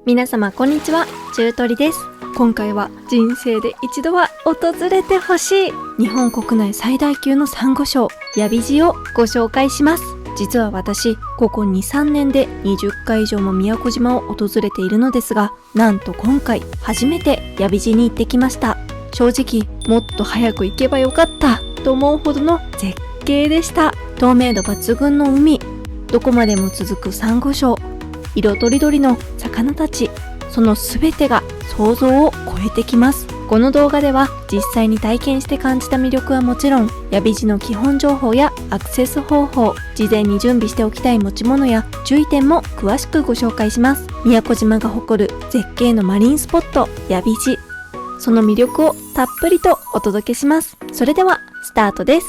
皆様こんにちは、中鳥です。今回は人生で一度は訪れてほしい日本国内最大級のサンゴ礁、ヤビジをご紹介します。実は私、ここ 2,3 年で20回以上も宮古島を訪れているのですが、なんと今回初めてヤビジに行ってきました。正直、もっと早く行けばよかったと思うほどの絶景でした。透明度抜群の海、どこまでも続くサンゴ礁、色とりどりの魚たち、その全てが想像を超えてきます。この動画では実際に体験して感じた魅力はもちろん、ヤビジの基本情報やアクセス方法、事前に準備しておきたい持ち物や注意点も詳しくご紹介します。宮古島が誇る絶景のマリンスポット、ヤビジ。その魅力をたっぷりとお届けします。それではスタートです。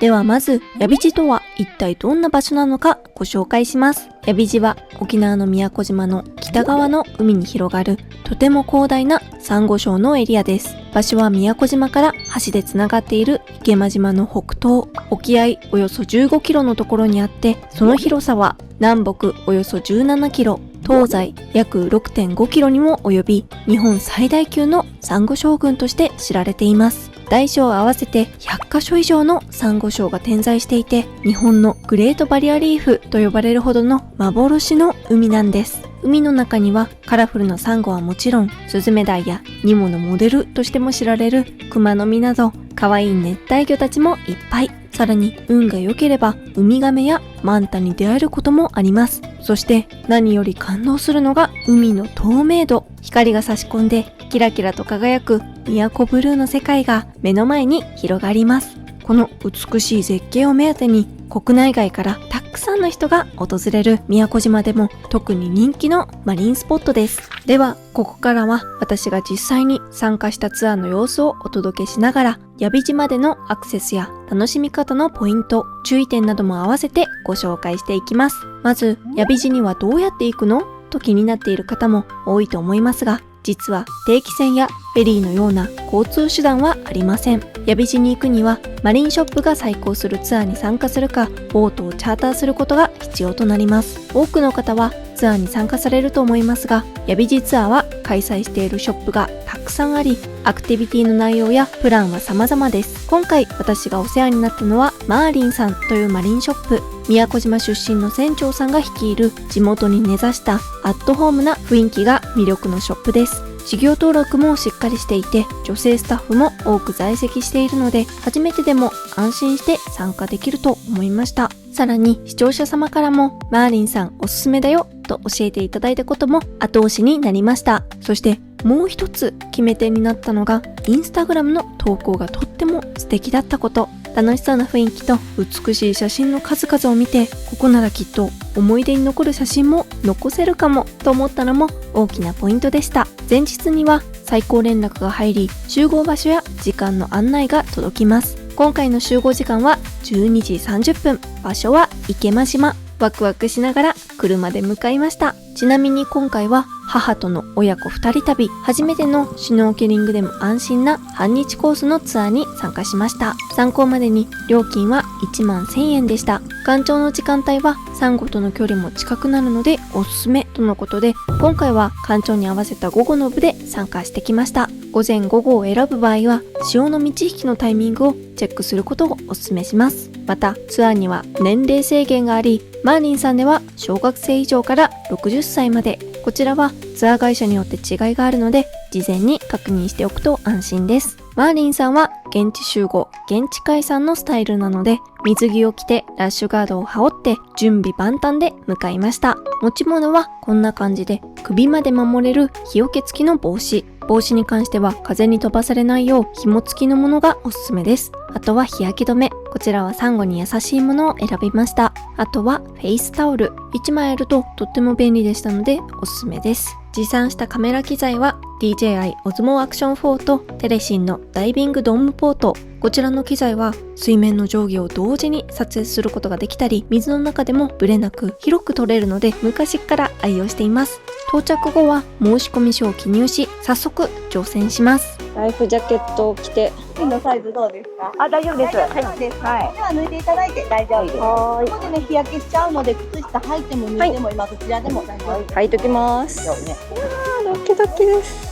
ではまず、ヤビジとは一体どんな場所なのかご紹介します。ヤビジは沖縄の宮古島の北側の海に広がるとても広大なサンゴ礁のエリアです。場所は宮古島から橋でつながっている池間島の北東、沖合およそ15キロのところにあって、その広さは南北およそ17キロ、東西約 6.5 キロにも及び、日本最大級のサンゴ礁群として知られています。大小合わせて100カ所以上のサンゴ礁が点在していて、日本のグレートバリアリーフと呼ばれるほどの幻の海なんです。海の中にはカラフルなサンゴはもちろん、スズメダイやニモのモデルとしても知られるクマノミなど、可愛い熱帯魚たちもいっぱい。さらに運が良ければウミガメやマンタに出会えることもあります。そして何より感動するのが海の透明度。光が差し込んでキラキラと輝く宮古ブルーの世界が目の前に広がります。この美しい絶景を目当てに国内外からたくさんの人が訪れる宮古島でも特に人気のマリンスポットです。ではここからは私が実際に参加したツアーの様子をお届けしながら、ヤビジまでのアクセスや楽しみ方のポイント、注意点なども合わせてご紹介していきます。まず、ヤビジにはどうやって行くのと気になっている方も多いと思いますが、実は定期船やフェリーのような交通手段はありません。ヤビジに行くにはマリンショップが再興するツアーに参加するか、ボートをチャーターすることが必要となります。多くの方はツアーに参加されると思いますが、ヤビジツアーは開催しているショップがたくさんあり、アクティビティの内容やプランは様々です。今回私がお世話になったのはマーリンさんというマリンショップ。宮古島出身の船長さんが率いる地元に根ざしたアットホームな雰囲気が魅力のショップです。事業登録もしっかりしていて、女性スタッフも多く在籍しているので、初めてでも安心して参加できると思いました。さらに視聴者様からもマーリンさんおすすめだよと教えていただいたことも後押しになりました。そしてもう一つ決め手になったのが、インスタグラムの投稿がとっても素敵だったこと。楽しそうな雰囲気と美しい写真の数々を見て、ここならきっと思い出に残る写真も残せるかもと思ったのも大きなポイントでした。前日には最高連絡が入り、集合場所や時間の案内が届きます。今回の集合時間は12時30分、場所は池間島。ワクワクしながら車で向かいました。ちなみに今回は母との親子2人旅、初めてのシュノーケリングでも安心な半日コースのツアーに参加しました。参考までに料金は1万1000円でした。干潮の時間帯はサンゴとの距離も近くなるのでおすすめとのことで、今回は干潮に合わせた午後の部で参加してきました。午前午後を選ぶ場合は潮の満ち引きのタイミングをチェックすることをお勧めします。またツアーには年齢制限があり、マーリンさんでは小学生以上から60歳まで、こちらはツアー会社によって違いがあるので事前に確認しておくと安心です。マーリンさんは現地集合、現地解散のスタイルなので、水着を着てラッシュガードを羽織って準備万端で向かいました。持ち物はこんな感じで、首まで守れる日よけ付きの帽子。帽子に関しては風に飛ばされないよう紐付きのものがおすすめです。あとは日焼け止め。こちらはサンゴに優しいものを選びました。あとはフェイスタオル。1枚あるととっても便利でしたのでおすすめです。持参したカメラ機材は DJI Osmo Action 4とテレシンのダイビングドームポート。こちらの機材は水面の上下を同時に撮影することができたり、水の中でもブレなく広く撮れるので昔から愛用しています。到着後は申込書を記入し、早速乗船します。ライフジャケットを着て。手のサイズどうですか？大丈夫です。大丈夫です。はい。では脱いでいただいて大丈夫です。ここでね日焼けしちゃうので靴下履いても脱いでも今どちらでも大丈夫です。履いときます。ドキドキです。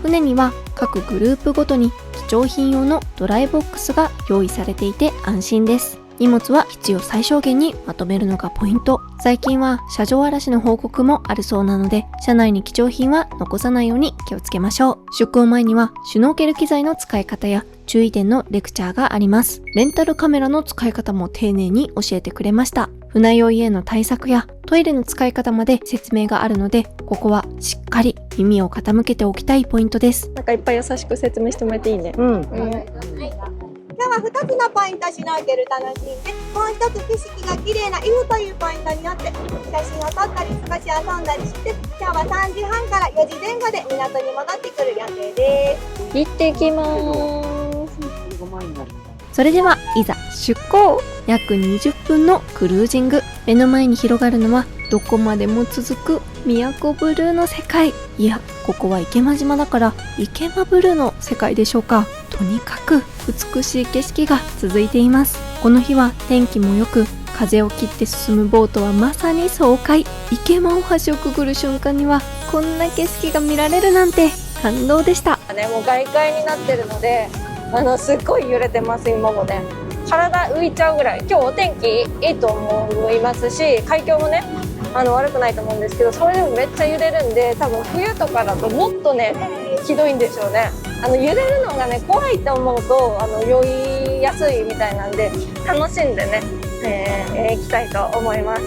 船には各グループごとに貴重品用のドライボックスが用意されていて安心です。荷物は必要最小限にまとめるのがポイント。最近は車上荒らしの報告もあるそうなので、車内に貴重品は残さないように気をつけましょう。出航前にはシュノーケル機材の使い方や注意点のレクチャーがあります。レンタルカメラの使い方も丁寧に教えてくれました。船酔いへの対策やトイレの使い方まで説明があるので、ここはしっかり耳を傾けておきたいポイントです。なんかいっぱい優しく説明してもらえていいね。今日は2つのポイントシュノーケル楽しんで、もう1つ景色が綺麗なイフというポイントによって写真を撮ったり少し遊んだりして、今日は3時半から4時前後で港に戻ってくる予定です。行ってきます。それではいざ出港。約20分のクルージング。目の前に広がるのはどこまでも続く宮古ブルーの世界。いや、ここは池間島だから池間ブルーの世界でしょうか。とにかく美しい景色が続いています。この日は天気も良く、風を切って進むボートはまさに爽快。池間大橋をくぐる瞬間にはこんな景色が見られるなんて感動でした。もう外海になってるので、すっごい揺れてます。今もね、体浮いちゃうぐらい。今日お天気いいと思いますし、海峡もね悪くないと思うんですけど、それでもめっちゃ揺れるんで、多分冬とかだともっとねひどいんでしょうね。揺れるのがね怖いと思うと酔いやすいみたいなんで、楽しんでね、行きたいと思います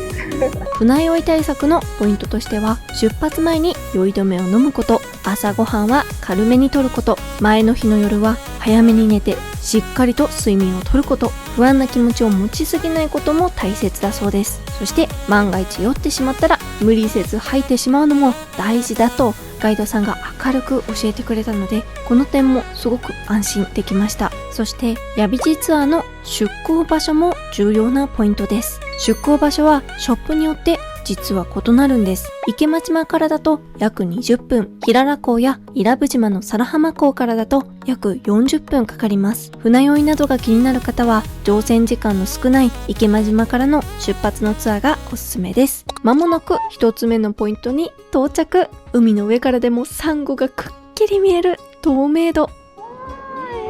船酔い対策のポイントとしては、出発前に酔い止めを飲むこと、朝ごはんは軽めにとること、前の日の夜は早めに寝てしっかりと睡眠をとること、不安な気持ちを持ちすぎないことも大切だそうです。そして万が一酔ってしまったら無理せず吐いてしまうのも大事だとガイドさんが明るく教えてくれたので、この点もすごく安心できました。そしてヤビジツアーの出港場所も重要なポイントです。出港場所はショップによって実は異なるんです。池間島からだと約20分、平良港や伊良部島の皿浜港からだと約40分かかります。船酔いなどが気になる方は乗船時間の少ない池間島からの出発のツアーがおすすめです。まもなく一つ目のポイントに到着。海の上からでもサンゴがくっきり見える透明度。め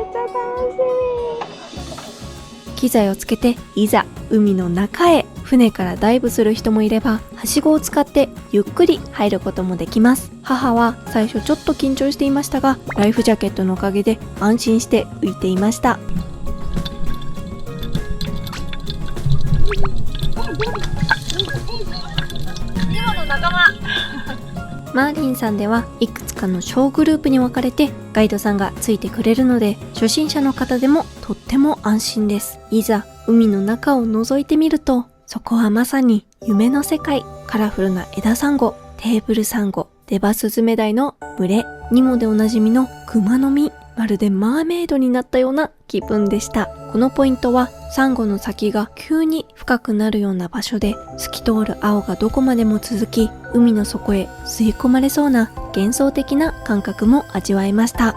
っちゃ楽しみ。機材をつけていざ海の中へ。船からダイブする人もいれば、はしごを使ってゆっくり入ることもできます。母は最初ちょっと緊張していましたが、ライフジャケットのおかげで安心して浮いていました。マーリンさんではいくつかの小グループに分かれてガイドさんがついてくれるので、初心者の方でもとっても安心です。いざ海の中を覗いてみると、そこはまさに夢の世界。カラフルな枝サンゴ、テーブルサンゴ、デバスズメダイの群れ、ニモでおなじみのクマの実、まるでマーメイドになったような気分でした。このポイントはサンゴの先が急に深くなるような場所で、透き通る青がどこまでも続き、海の底へ吸い込まれそうな幻想的な感覚も味わえました。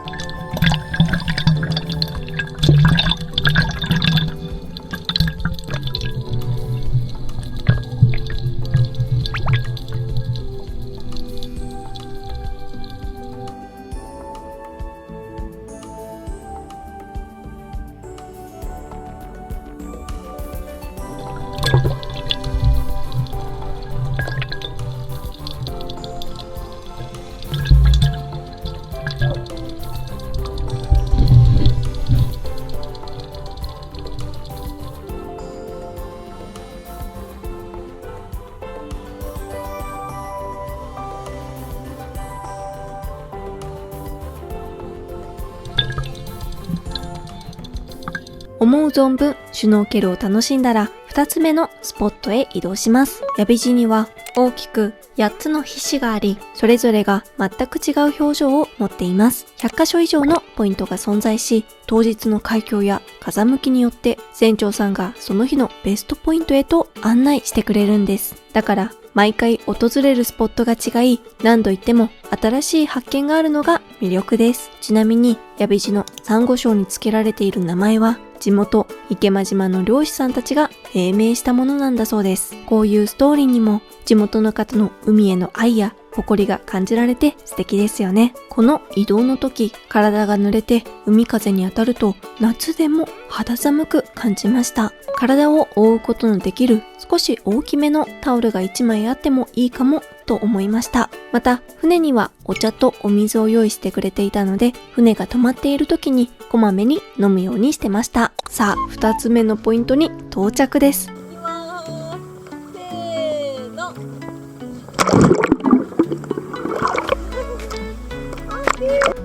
思う存分シュノーケルを楽しんだら、2つ目のスポットへ移動します。ヤビジには大きく8つの皮脂があり、それぞれが全く違う表情を持っています。100箇所以上のポイントが存在し、当日の海峡や風向きによって船長さんがその日のベストポイントへと案内してくれるんです。だから毎回訪れるスポットが違い、何度行っても新しい発見があるのが魅力です。ちなみにヤビジのサンゴ礁に付けられている名前は、地元池間島の漁師さんたちが命名したものなんだそうです。こういうストーリーにも地元の方の海への愛や誇りが感じられて素敵ですよね。この移動の時、体が濡れて海風に当たると夏でも肌寒く感じました。体を覆うことのできる少し大きめのタオルが1枚あってもいいかもと思いました。また船にはお茶とお水を用意してくれていたので、船が止まっている時にこまめに飲むようにしてました。さあ、2つ目のポイントに到着です。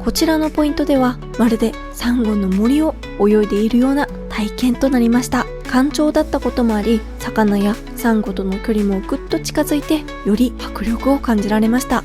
こちらのポイントではまるでサンゴの森を泳いでいるような体験となりました。干潮だったこともあり、魚やサンゴとの距離もぐっと近づいて、より迫力を感じられました。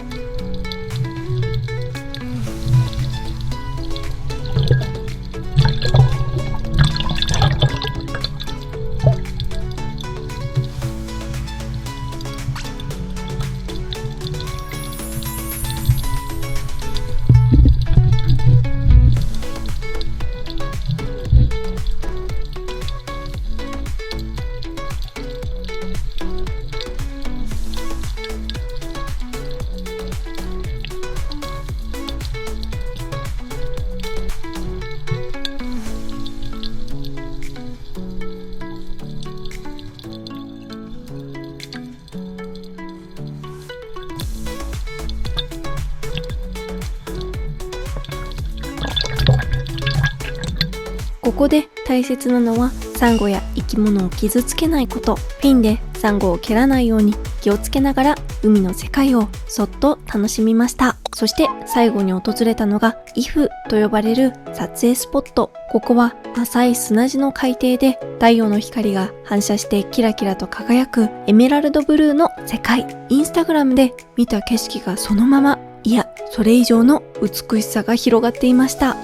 ここで大切なのはサンゴや生き物を傷つけないこと。フィンでサンゴを蹴らないように気をつけながら海の世界をそっと楽しみました。そして最後に訪れたのがイフと呼ばれる撮影スポット。ここは浅い砂地の海底で太陽の光が反射してキラキラと輝くエメラルドブルーの世界。インスタグラムで見た景色がそのまま、いやそれ以上の美しさが広がっていました。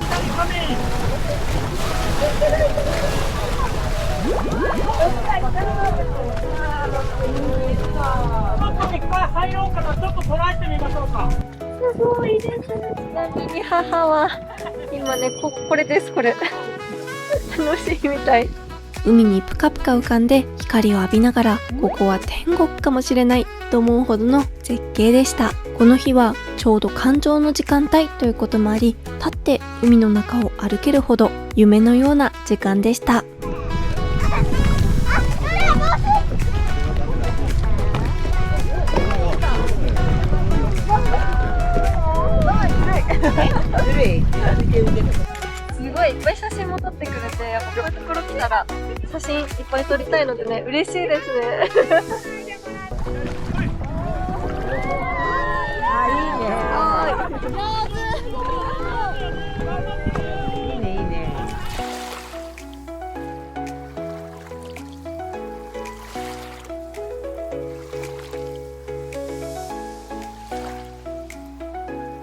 入ろうかな、ちょっと捉えてみましょうか。すごいです。ちなみに母は今ね、これです、これ。楽しいみたい。海にぷかぷか浮かんで光を浴びながら、ここは天国かもしれないと思うほどの絶景でした。この日はちょうど干潮の時間帯ということもあり、立って海の中を歩けるほど夢のような時間でした。すごいいっぱい写真も撮ってくれて、やっぱこういうところ来たら写真いっぱい撮りたいのでね、嬉しいですね。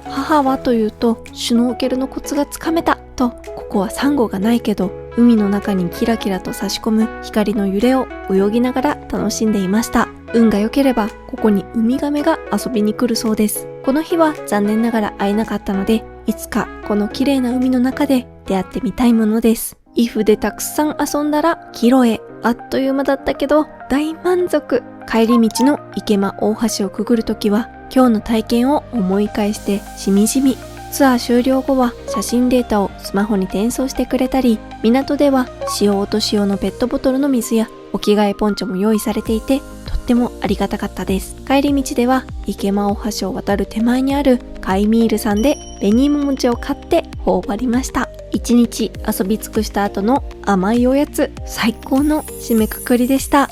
母はというと、シュノーケルのコツがつかめたと、ここはサンゴがないけど海の中にキラキラと差し込む光の揺れを泳ぎながら楽しんでいました。運が良ければここにウミガメが遊びに来るそうです。この日は残念ながら会えなかったので、いつかこの綺麗な海の中で出会ってみたいものです。イフでたくさん遊んだらキロへ。あっという間だったけど大満足。帰り道の池間大橋をくぐるときは今日の体験を思い返してしみじみ。ツアー終了後は写真データをスマホに転送してくれたり、港では使用落とし用のペットボトルの水やお着替えポンチョも用意されていて、とってもありがたかったです。帰り道では池間大橋を渡る手前にあるカイミールさんで紅芋餅を買って頬張りました。一日遊び尽くした後の甘いおやつ、最高の締めくくりでした。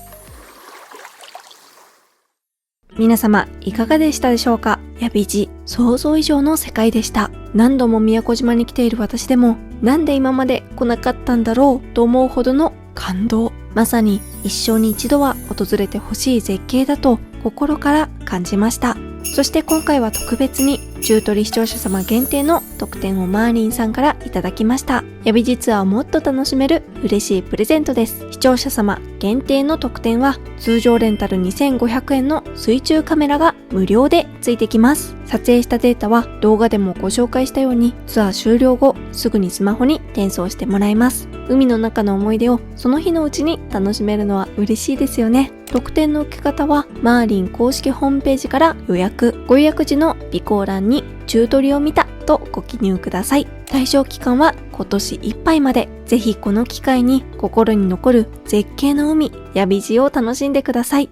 皆様いかがでしたでしょうか。ヤビジ、想像以上の世界でした。何度も宮古島に来ている私でも、なんで今まで来なかったんだろうと思うほどの感動。まさに一生に一度は訪れてほしい絶景だと心から感じました。そして今回は特別に中取視聴者様限定の特典をマーリンさんからいただきました。ヤビジツアーをもっと楽しめる嬉しいプレゼントです。視聴者様限定の特典は通常レンタル2500円の水中カメラが無料でついてきます。撮影したデータは動画でもご紹介したようにツアー終了後すぐにスマホに転送してもらえます。海の中の思い出をその日のうちに楽しめるのは嬉しいですよね。特典の受け方はマーリン公式ホームページから予約、ご予約時の備考欄に中取りを見たとご記入ください。対象期間は今年いっぱいまで。ぜひこの機会に心に残る絶景の海、ヤビジを楽しんでください。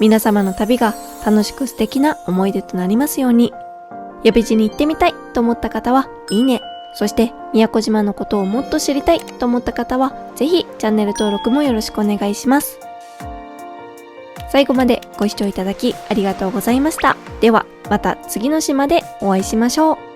皆様の旅が楽しく素敵な思い出となりますように。ヤビジに行ってみたいと思った方はいいね。そして宮古島のことをもっと知りたいと思った方はぜひチャンネル登録もよろしくお願いします。最後までご視聴いただきありがとうございました。ではまた次の島でお会いしましょう。